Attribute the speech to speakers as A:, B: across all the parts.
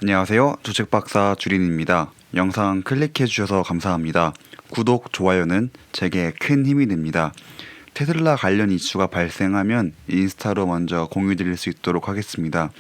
A: 안녕하세요. 주식박사 주린입니다. 영상 클릭해주셔서 감사합니다. 구독, 좋아요는 제게 큰 힘이 됩니다. 테슬라 관련 이슈가 발생하면 인스타로 먼저 공유드릴 수 있도록 하겠습니다.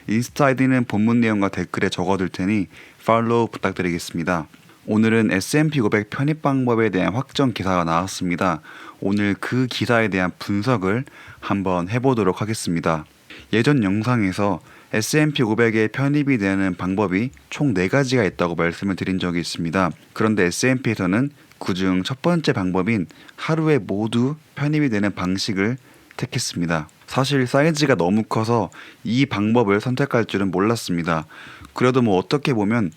A: 인스타 아이디는 본문 내용과 댓글에 적어둘 테니 팔로우 부탁드리겠습니다. 오늘은 S&P 500 편입 방법에 대한 확정 기사가 나왔습니다. 오늘 그 기사에 대한 분석을 한번 해보도록 하겠습니다. 예전 영상에서 S&P 500에 편입이 되는 방법이 총 4가지가 있다고 말씀을 드린 적이 있습니다. 그런데 S&P에서는 그중 첫 번째 방법인 하루에 모두 편입이 되는 방식을 택했습니다. 사실 사이즈가 너무 커서 이 방법을 선택할 줄은 몰랐습니다. 그래도 어떻게 보면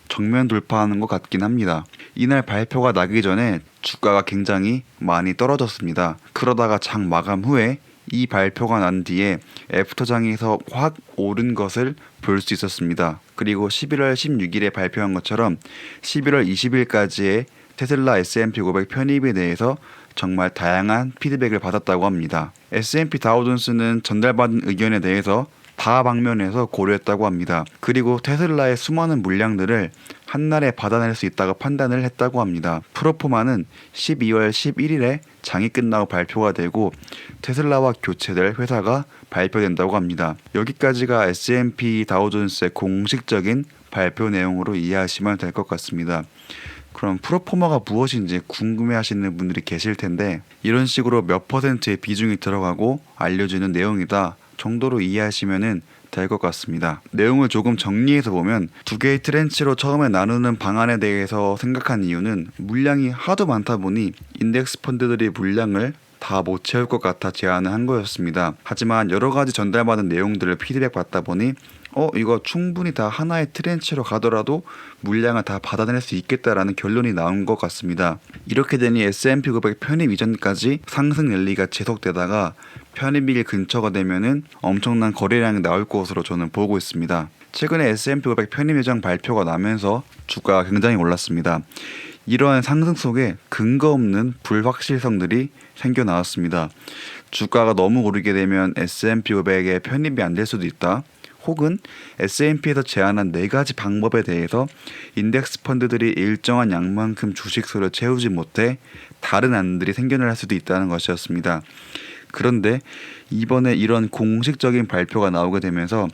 A: 정면 돌파하는 것 같긴 합니다. 이날 발표가 나기 전에 주가가 굉장히 많이 떨어졌습니다. 그러다가 장 마감 후에 이 발표가 난 뒤에 애프터장에서 확 오른 것을 볼 수 있었습니다. 그리고 11월 16일에 발표한 것처럼 11월 20일까지의 테슬라 S&P 500 편입에 대해서 정말 다양한 피드백을 받았다고 합니다. S&P 다우존스는 전달받은 의견에 대해서 다방면에서 고려했다고 합니다. 그리고 테슬라의 수많은 물량들을 한날에 받아낼 수 있다고 판단을 했다고 합니다. 프로포마는 12월 11일에 장이 끝나고 발표가 되고 테슬라와 교체될 회사가 발표된다고 합니다. 여기까지가 S&P 다우존스의 공식적인 발표 내용으로 이해하시면 될 것 같습니다. 그럼 프로포마가 무엇인지 궁금해하시는 분들이 계실 텐데 이런 식으로 몇 퍼센트의 비중이 들어가고 알려주는 내용이다 정도로 이해하시면 될 것 같습니다. 내용을 조금 정리해서 보면 두 개의 트렌치로 처음에 나누는 방안에 대해서 생각한 이유는 물량이 하도 많다 보니 인덱스 펀드들이 물량을 다 못 채울 것 같아 제안을 한 거였습니다. 하지만 여러 가지 전달받은 내용들을 피드백 받다 보니 이거 충분히 다 하나의 트렌치로 가더라도 물량을 다 받아낼 수 있겠다라는 결론이 나온 것 같습니다. 이렇게 되니 S&P 500 편입 이전까지 상승 랠리가 지속되다가 편입일 근처가 되면은 엄청난 거래량이 나올 것으로 저는 보고 있습니다. 최근에 S&P 500 편입 예정 발표가 나면서 주가가 굉장히 올랐습니다. 이러한 상승 속에 근거 없는 불확실성들이 생겨 나왔습니다. 주가가 너무 오르게 되면 S&P 500에 편입이 안 될 수도 있다. 혹은 S&P에서 제안한 4가지 방법에 대해서 인덱스 펀드들이 일정한 양만큼 주식수를 채우지 못해 다른 안들이 생겨날 수도 있다는 것이었습니다. 그런데 이번에 이런 공식적인 발표가 나오게 되면서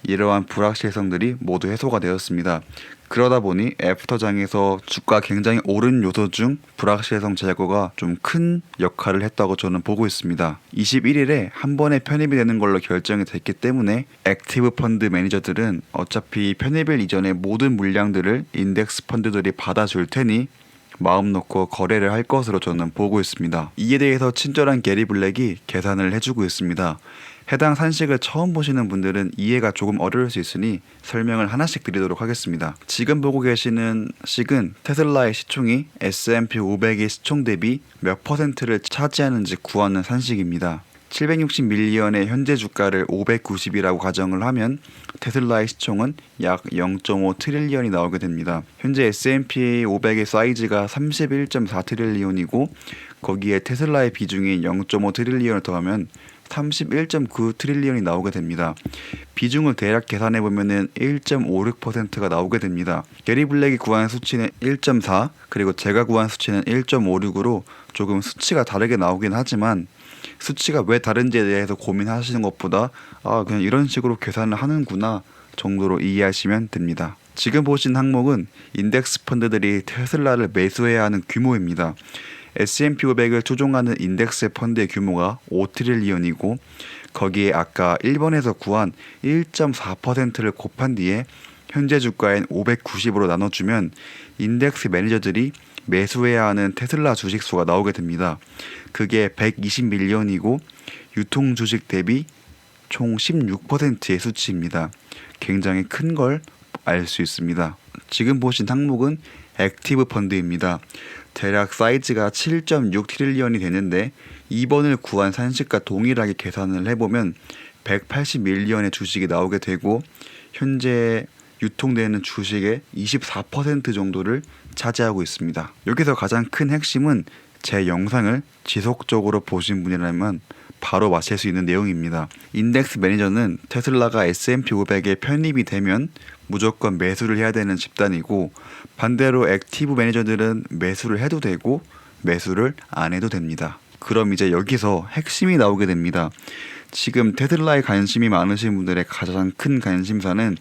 A: 이러한 불확실성들이 모두 해소가 되었습니다. 그러다 보니 애프터장에서 주가 굉장히 오른 요소 중 불확실성 제거가 좀 큰 역할을 했다고 저는 보고 있습니다. 21일에 한 번에 편입이 되는 걸로 결정이 됐기 때문에 액티브 펀드 매니저들은 어차피 편입일 이전에 모든 물량들을 인덱스 펀드들이 받아줄 테니 마음 놓고 거래를 할 것으로 저는 보고 있습니다. 이에 대해서 친절한 게리 블랙이 계산을 해주고 있습니다. 해당 산식을 처음 보시는 분들은 이해가 조금 어려울 수 있으니 설명을 하나씩 드리도록 하겠습니다. 지금 보고 계시는 식은 테슬라의 시총이 S&P 500의 시총 대비 몇 퍼센트를 차지하는지 구하는 산식입니다. 760밀리언의 현재 주가를 590이라고 가정을 하면 테슬라의 시총은 약 0.5 트릴리언이 나오게 됩니다. 현재 S&P 500의 사이즈가 31.4 트릴리언이고 거기에 테슬라의 비중이 0.5 트릴리언을 더하면 31.9 트릴리언이 나오게 됩니다. 비중을 대략 계산해 보면은 1.56%가 나오게 됩니다. 게리 블랙이 구한 수치는 1.4 그리고 제가 구한 수치는 1.56으로 조금 수치가 다르게 나오긴 하지만 수치가 왜 다른지에 대해서 고민하시는 것보다 그냥 이런 식으로 계산을 하는구나 정도로 이해하시면 됩니다. 지금 보신 항목은 인덱스 펀드들이 테슬라를 매수해야 하는 규모입니다. S&P 500을 추종하는 인덱스 펀드의 규모가 5트릴리언이고 거기에 아까 1번에서 구한 1.4%를 곱한 뒤에 현재 주가인 590으로 나눠주면 인덱스 매니저들이 매수해야 하는 테슬라 주식수가 나오게 됩니다. 그게 120밀리언이고 유통 주식 대비 총 16%의 수치입니다. 굉장히 큰 걸 알 수 있습니다. 지금 보신 항목은 액티브 펀드입니다. 대략 사이즈가 7.6 트릴리언이 되는데 2번을 구한 산식과 동일하게 계산을 해보면 180밀리언의 주식이 나오게 되고 현재 유통되는 주식의 24% 정도를 차지하고 있습니다. 여기서 가장 큰 핵심은 제 영상을 지속적으로 보신 분이라면 바로 맞힐 수 있는 내용입니다. 인덱스 매니저는 테슬라가 S&P 500에 편입이 되면 무조건 매수를 해야 되는 집단이고, 반대로 액티브 매니저들은 매수를 해도 되고 매수를 안 해도 됩니다. 그럼 이제 여기서 핵심이 나오게 됩니다. 지금 테슬라에 관심이 많으신 분들의 가장 큰 관심사는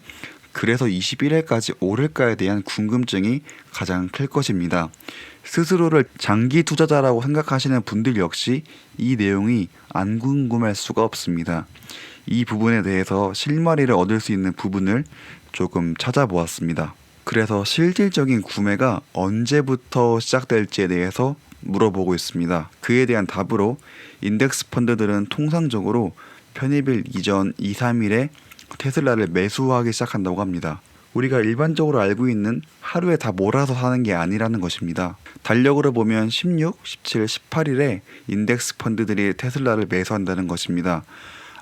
A: 그래서 21회까지 오를까에 대한 궁금증이 가장 클 것입니다. 스스로를 장기 투자자라고 생각하시는 분들 역시 이 내용이 안 궁금할 수가 없습니다. 이 부분에 대해서 실마리를 얻을 수 있는 부분을 조금 찾아보았습니다. 그래서 실질적인 구매가 언제부터 시작될지에 대해서 물어보고 있습니다. 그에 대한 답으로 인덱스 펀드들은 통상적으로 편입일 이전 2, 3일에 테슬라를 매수하기 시작한다고 합니다. 우리가 일반적으로 알고 있는 하루에 다 몰아서 사는 게 아니라는 것입니다. 달력으로 보면 16, 17, 18일에 인덱스 펀드들이 테슬라를 매수한다는 것입니다.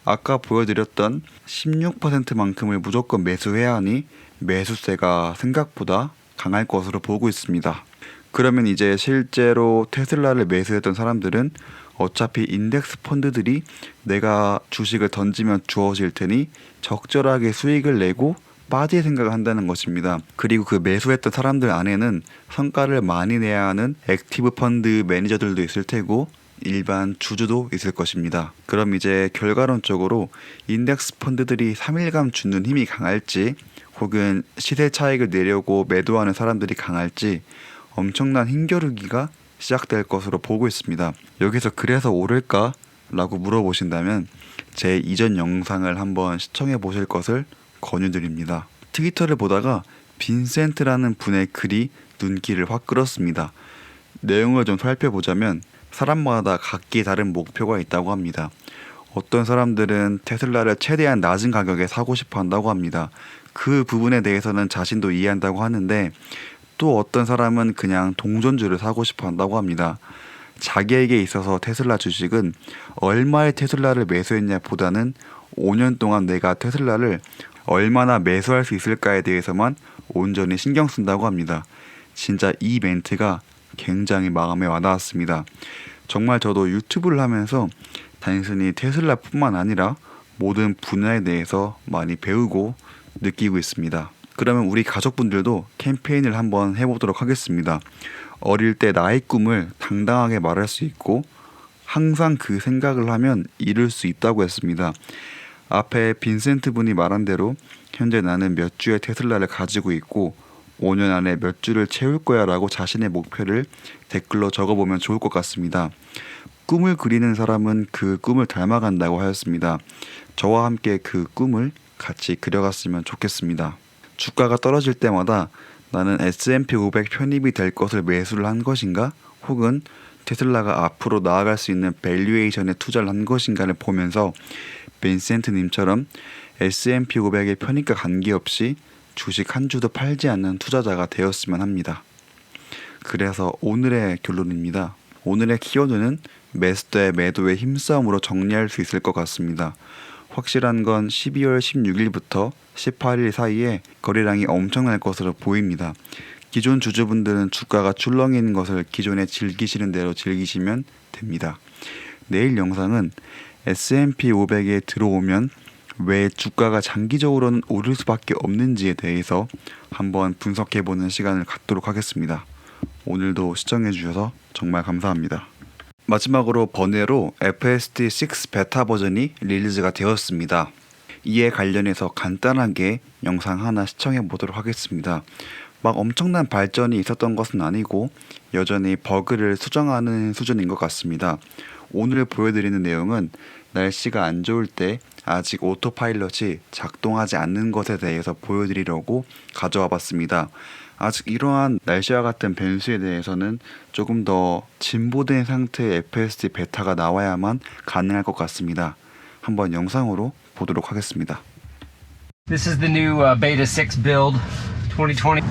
A: 아까 보여드렸던 16%만큼을 무조건 매수해야 하니 매수세가 생각보다 강할 것으로 보고 있습니다. 그러면 이제 실제로 테슬라를 매수했던 사람들은 어차피 인덱스 펀드들이 내가 주식을 던지면 주어질 테니 적절하게 수익을 내고 빠질 생각을 한다는 것입니다. 그리고 그 매수했던 사람들 안에는 성과를 많이 내야 하는 액티브 펀드 매니저들도 있을 테고 일반 주주도 있을 것입니다. 그럼 이제 결과론적으로 인덱스 펀드들이 3일간 주는 힘이 강할지, 혹은 시세 차익을 내려고 매도하는 사람들이 강할지 엄청난 힘겨루기가 시작될 것으로 보고 있습니다. 여기서 그래서 오를까? 라고 물어보신다면 제 이전 영상을 한번 시청해 보실 것을 권유드립니다. 트위터를 보다가 빈센트라는 분의 글이 눈길을 확 끌었습니다. 내용을 좀 살펴보자면 사람마다 각기 다른 목표가 있다고 합니다. 어떤 사람들은 테슬라를 최대한 낮은 가격에 사고 싶어 한다고 합니다. 그 부분에 대해서는 자신도 이해한다고 하는데, 또 어떤 사람은 그냥 동전주를 사고 싶어 한다고 합니다. 자기에게 있어서 테슬라 주식은 얼마의 테슬라를 매수했냐 보다는 5년 동안 내가 테슬라를 얼마나 매수할 수 있을까에 대해서만 온전히 신경 쓴다고 합니다. 진짜 이 멘트가 굉장히 마음에 와닿았습니다. 정말 저도 유튜브를 하면서 단순히 테슬라뿐만 아니라 모든 분야에 대해서 많이 배우고 느끼고 있습니다. 그러면 우리 가족분들도 캠페인을 한번 해보도록 하겠습니다. 어릴 때 나의 꿈을 당당하게 말할 수 있고 항상 그 생각을 하면 이룰 수 있다고 했습니다. 앞에 빈센트 분이 말한 대로 현재 나는 몇 주의 테슬라를 가지고 있고 5년 안에 몇 주를 채울 거야 라고 자신의 목표를 댓글로 적어보면 좋을 것 같습니다. 꿈을 그리는 사람은 그 꿈을 닮아간다고 하였습니다. 저와 함께 그 꿈을 같이 그려갔으면 좋겠습니다. 주가가 떨어질 때마다 나는 S&P 500 편입이 될 것을 매수를 한 것인가? 혹은 테슬라가 앞으로 나아갈 수 있는 밸류에이션에 투자를 한 것인가를 보면서 빈센트님처럼 S&P 500의 편입과 관계없이 주식 한 주도 팔지 않는 투자자가 되었으면 합니다. 그래서 오늘의 결론입니다. 오늘의 키워드는 매수대 매도의 힘싸움으로 정리할 수 있을 것 같습니다. 확실한 건 12월 16일부터 18일 사이에 거래량이 엄청날 것으로 보입니다. 기존 주주분들은 주가가 출렁이는 것을 기존에 즐기시는 대로 즐기시면 됩니다. 내일 영상은 S&P 500에 들어오면 왜 주가가 장기적으로는 오를 수밖에 없는지에 대해서 한번 분석해보는 시간을 갖도록 하겠습니다. 오늘도 시청해주셔서 정말 감사합니다. 마지막으로 번외로 FSD6 베타 버전이 릴리즈가 되었습니다. 이에 관련해서 간단하게 영상 하나 시청해 보도록 하겠습니다. 막 엄청난 발전이 있었던 것은 아니고 여전히 버그를 수정하는 수준인 것 같습니다. 오늘 보여드리는 내용은 날씨가 안 좋을 때 아직 오토파일럿이 작동하지 않는 것에 대해서 보여드리려고 가져와 봤습니다. 아직 이러한 날씨와 같은 변수에 대해서는 조금 더 진보된 상태의 FSD 베타가 나와야만 가능할 것 같습니다. 한번 영상으로 보도록 하겠습니다.
B: This is the new Beta 6 build 2020.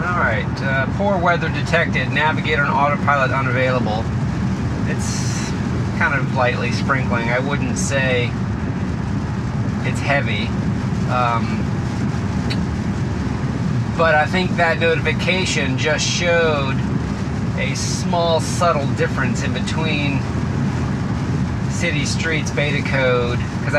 B: Alright, poor weather detected, navigator and autopilot unavailable. It's kind of lightly sprinkling. I wouldn't say it's heavy. but I think that notification just showed a small subtle difference in between city streets beta code, because